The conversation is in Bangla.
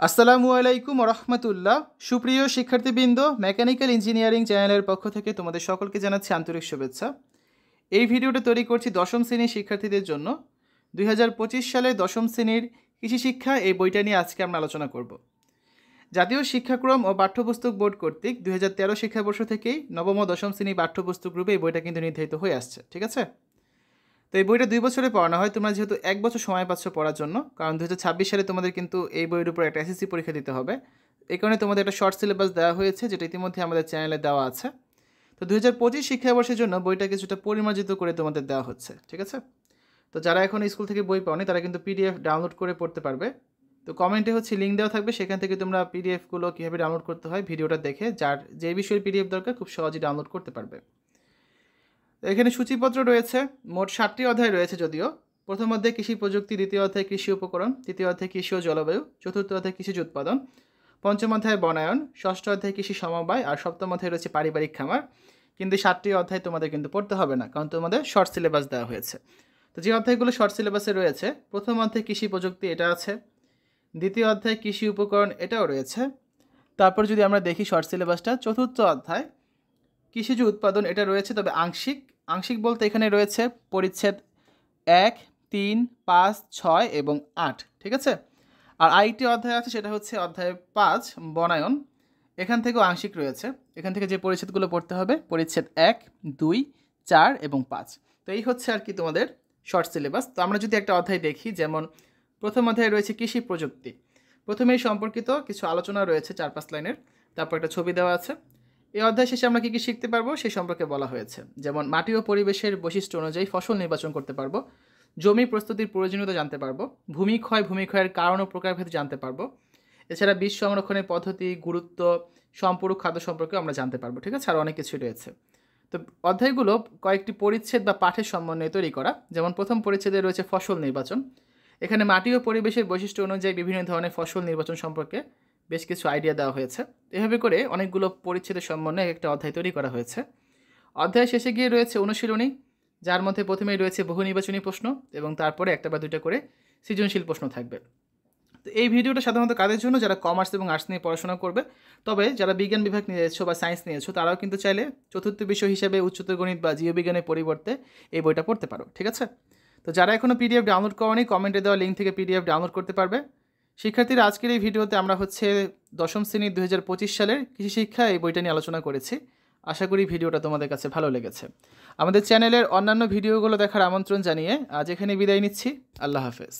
আসসালামু আলাইকুম রহমতুল্লাহ। সুপ্রিয় শিক্ষার্থীবৃন্দ, মেকানিক্যাল ইঞ্জিনিয়ারিং চ্যানেলের পক্ষ থেকে তোমাদের সকলকে জানাচ্ছি আন্তরিক শুভেচ্ছা। এই ভিডিওটা তৈরি করছি দশম শ্রেণীর শিক্ষার্থীদের জন্য। 2025 সালে দশম শ্রেণীর কৃষি শিক্ষা এই বইটা নিয়ে আজকে আমরা আলোচনা করব। জাতীয় শিক্ষাক্রম ও পাঠ্যপুস্তক বোর্ড কর্তৃক 2013 শিক্ষাবর্ষ থেকেই নবম ও দশম শ্রেণী পাঠ্যপুস্তক গ্রুপে এই বইটা কিন্তু নির্ধারিত হয়ে আসছে, ঠিক আছে? তো এই বইটা 2 বছরে পড়ানো হয়। তোমরা যেহেতু 1 বছর সময় পাচ্ছ পড়ার জন্য, কারণ 2026 সালে তোমাদের কিন্তু এই বইয়ের উপর একটা এসএসসি পরীক্ষা দিতে হবে। এই কারণে তোমাদের একটা শর্ট সিলেবাস দেওয়া হয়েছে, যেটা ইতিমধ্যে আমাদের চ্যানেলে দেওয়া আছে। তো 2025 শিক্ষাবর্ষের জন্য বইটা কিছুটা পরিমার্জিত করে তোমাদের দেওয়া হচ্ছে, ঠিক আছে? তো যারা এখন স্কুল থেকে বই পাওনি তারা কিন্তু পিডিএফ ডাউনলোড করে পড়তে পারবে। তো কমেন্টে লিঙ্ক দেওয়া থাকবে, সেখান থেকে তোমরা পিডিএফগুলো কীভাবে ডাউনলোড করতে হয় ভিডিওটা দেখে যার যে বিষয়ের পিডিএফ দরকার খুব সহজেই ডাউনলোড করতে পারবে। এখানে সূচিপত্র রয়েছে, মোট 7টি অধ্যায় রয়েছে। যদিও প্রথম অধ্যায় কৃষি প্রযুক্তি, দ্বিতীয় অধ্যায় কৃষি উপকরণ, তৃতীয় অধ্যায় কৃষি ও জলবায়ু, চতুর্থ অধ্যায় কৃষিজ উৎপাদন, পঞ্চম অধ্যায় বনায়ন, ষষ্ঠ অধ্যায় কৃষি সমবায়, আর সপ্তম অধ্যায় রয়েছে পারিবারিক খামার। কিন্তু 7টি অধ্যায় তোমাদের কিন্তু পড়তে হবে না, কারণ তোমাদের শর্ট সিলেবাস দেওয়া হয়েছে। তো যে অধ্যায়গুলো শর্ট সিলেবাসে রয়েছে, প্রথম অধ্যায় কৃষি প্রযুক্তি, এটা আছে। দ্বিতীয় অধ্যায় কৃষি উপকরণ, এটাও রয়েছে। তারপর যদি আমরা দেখি শর্ট সিলেবাসটা, চতুর্থ অধ্যায় কৃষিজ উৎপাদন, এটা রয়েছে, তবে আংশিক আংশিক বলতে এখানে রয়েছে পরিচ্ছেদ 1, 3, 5, 6 এবং 8, ঠিক আছে? আর আরেকটি অধ্যায় আছে, সেটা হচ্ছে অধ্যায় 5 বনায়ন। এখান থেকেও আংশিক রয়েছে। এখান থেকে যে পরিচ্ছেদগুলো পড়তে হবে, পরিচ্ছেদ 1, 2, 4 এবং 5। তো এই হচ্ছে আর কি তোমাদের শর্ট সিলেবাস। তো আমরা যদি একটা অধ্যায় দেখি, যেমন প্রথম অধ্যায়ে রয়েছে কৃষি প্রযুক্তি। প্রথমেই সম্পর্কিত কিছু আলোচনা রয়েছে 4-5 লাইনের, তারপর একটা ছবি দেওয়া আছে। এই অধ্যায় শেষে আমরা কী কী শিখতে পারবো সেই সম্পর্কে বলা হয়েছে। যেমন মাটি ও পরিবেশের বৈশিষ্ট্য অনুযায়ী ফসল নির্বাচন করতে পারবো, জমি প্রস্তুতির প্রয়োজনীয়তা জানতে পারবো, ভূমিক্ষয়ের কারণ ও প্রকারভেদ জানতে পারবো। এছাড়া বীজ সংরক্ষণের পদ্ধতি, গুরুত্ব, সম্পূরক খাদ্য সম্পর্কে আমরা জানতে পারবো, ঠিক আছে? আর অনেক কিছুই রয়েছে। তো অধ্যায়গুলো কয়েকটি পরিচ্ছেদ বা পাঠের সমন্বয়ে তৈরি করা। যেমন প্রথম পরিচ্ছেদে রয়েছে ফসল নির্বাচন। এখানে মাটি ও পরিবেশের বৈশিষ্ট্য অনুযায়ী বিভিন্ন ধরনের ফসল নির্বাচন সম্পর্কে বেশ কিছু আইডিয়া দেওয়া হয়েছে। এভাবে করে অনেকগুলো পরিচ্ছেদের সমন্বয়ে একটা অধ্যায় তৈরি করা হয়েছে। অধ্যায় শেষে গিয়ে রয়েছে অনুশীলনী, যার মধ্যে প্রথমেই রয়েছে বহু নির্বাচনী প্রশ্ন এবং তারপরে একটা বা দুইটা করে সৃজনশীল প্রশ্ন থাকবে। তো এই ভিডিওটা সাধারণত কাদের জন্য? যারা কমার্স এবং আর্টস নিয়ে পড়াশোনা করবে। তবে যারা বিজ্ঞান বিভাগ নিয়েছো বা সায়েন্স নিয়েছো, তারাও কিন্তু চাইলে চতুর্থ বিষয় হিসেবে উচ্চতর গণিত বা জীববিজ্ঞানের পরিবর্তে এই বইটা পড়তে পারো, ঠিক আছে? তো যারা এখনও পিডিএফ ডাউনলোড করোনি, কমেন্টে দেওয়া লিঙ্ক থেকে পিডিএফ ডাউনলোড করতে পারবে। শিক্ষার্থীরা, আজকের এই ভিডিওতে আমরা দশম শ্রেণীর 2025 সালের কৃষি শিক্ষা এই বইটা নিয়ে আলোচনা করেছি। আশা করি ভিডিওটা তোমাদের কাছে ভালো লেগেছে। আমাদের চ্যানেলের অন্যান্য ভিডিওগুলো দেখার আমন্ত্রণ জানিয়ে আজ এখানে বিদায় নিচ্ছি। আল্লাহ হাফেজ।